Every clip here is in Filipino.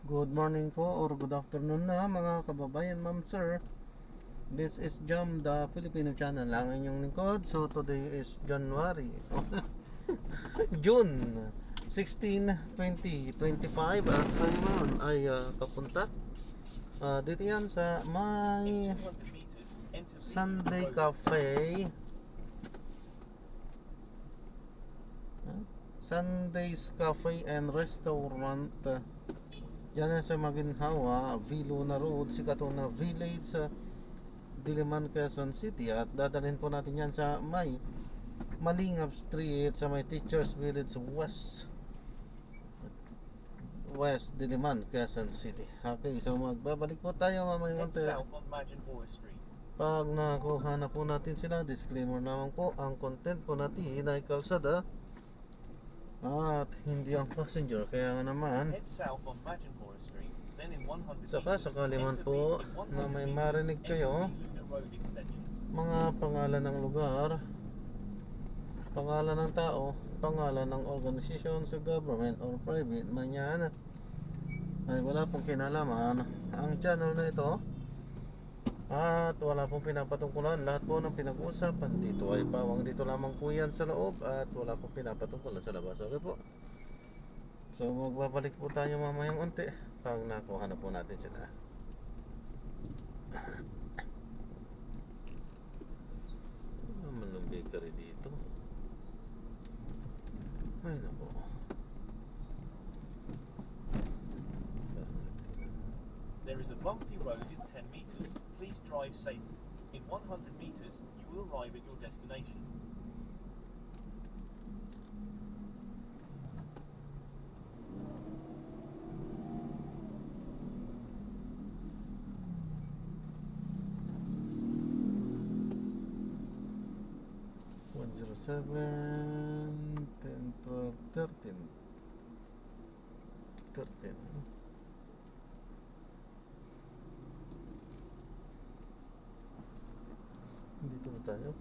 Good morning po or good afternoon na mga kababayan, ma'am, sir. This is Jam, the Filipino channel, ang inyong lingkod. So today is January June 16, 2025. At tayo ngayon ay papunta dito yan sa may Sunday Cafe, Sunday's Cafe and Restaurant. Yan sa Maginhawa, Viluna Road, Sikatuna Village sa Diliman, Quezon City. At dadalhin po natin yan sa may Malingap Street sa may Teachers Village West Diliman, Quezon City. Okay, so magbabalik po tayo mamaya konti. Pag nakuha na po natin sila, disclaimer naman po, ang content po natin ay kalsada at hindi ang passenger. Kaya nga naman, saka sakali man po na may marinig kayo mga pangalan ng lugar, pangalan ng tao, pangalan ng organisasyon sa government or private man yan, ay wala pong kinalaman ang channel na ito at wala pong pinapatungkulan. Lahat po ng pinag-uusapan dito ay pawang dito lamang po yan sa loob at wala pong pinapatungkulan sa labas. Okay po, so magbabalik po tayo mamayang unti pag nakuha na po natin sila. Naman ng bakery dito. Ay nako. There is a bumpy road in 10 meters. Please drive safely. In 100 meters, you will arrive at your destination. Seven, 10, 12, 13. Dito na tayo.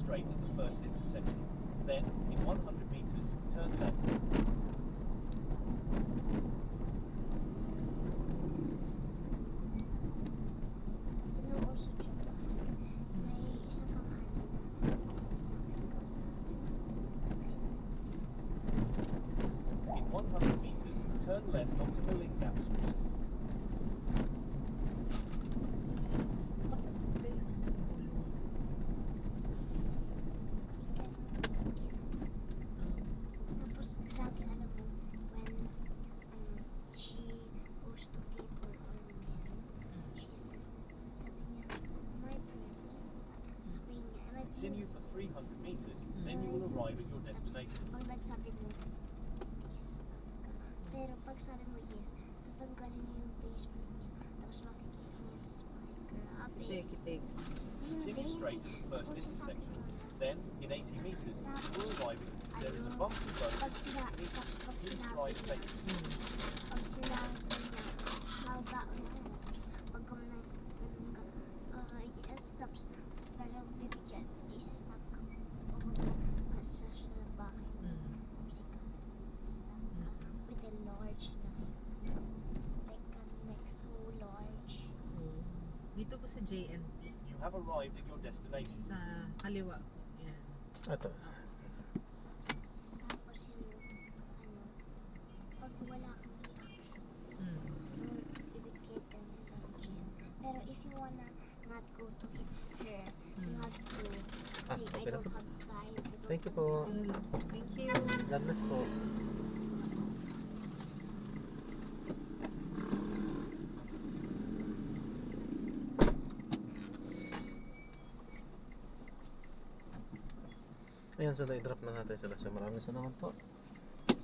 Straight at the first intersection. Then, in 100 meters, turn left. In 100 meters, turn left onto Malingap Street. Continue for 300 meters, then you will arrive at your destination. Pag nagsabi mo, pero pag sabi mo yes, tatanggalin niyo yung face mask niyo, tapos makikita niyo yung smile. Grabe. Continue straight at the first intersection. Then, in 80 meters, you will arrive at there is a bumpy road. Please drive safely. Pag sinabi niya, how about now? Pag yes, tapos parang bibigyan, isa-stop ka. Pupunta ka sa bahay. Tapos ikaw, stop ka with a large knife. Like so large. Dito po sa JNT. You have arrived at your destination. Sa kaliwa. Yan. Ito. Tapos yung, pag wala kang reaction, bibigyan ka niya ng gym. Pero if you wanna not go to her, you have to say, okay I na don't po. have time. Thank you po. Thank you. God bless po. Ayan sila, i-drop na natin sila. So maraming salamat po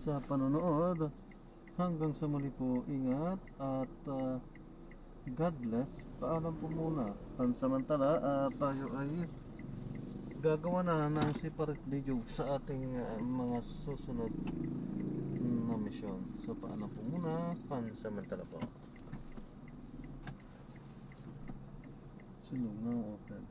sa panonood. Hanggang sa muli po, ingat at God bless. Paalam po muna. Pansamantala, tayo ay gagawa na ng separate video sa ating mga susunod na mission. So paalam po muna. Pansamantala po. Sunog na open.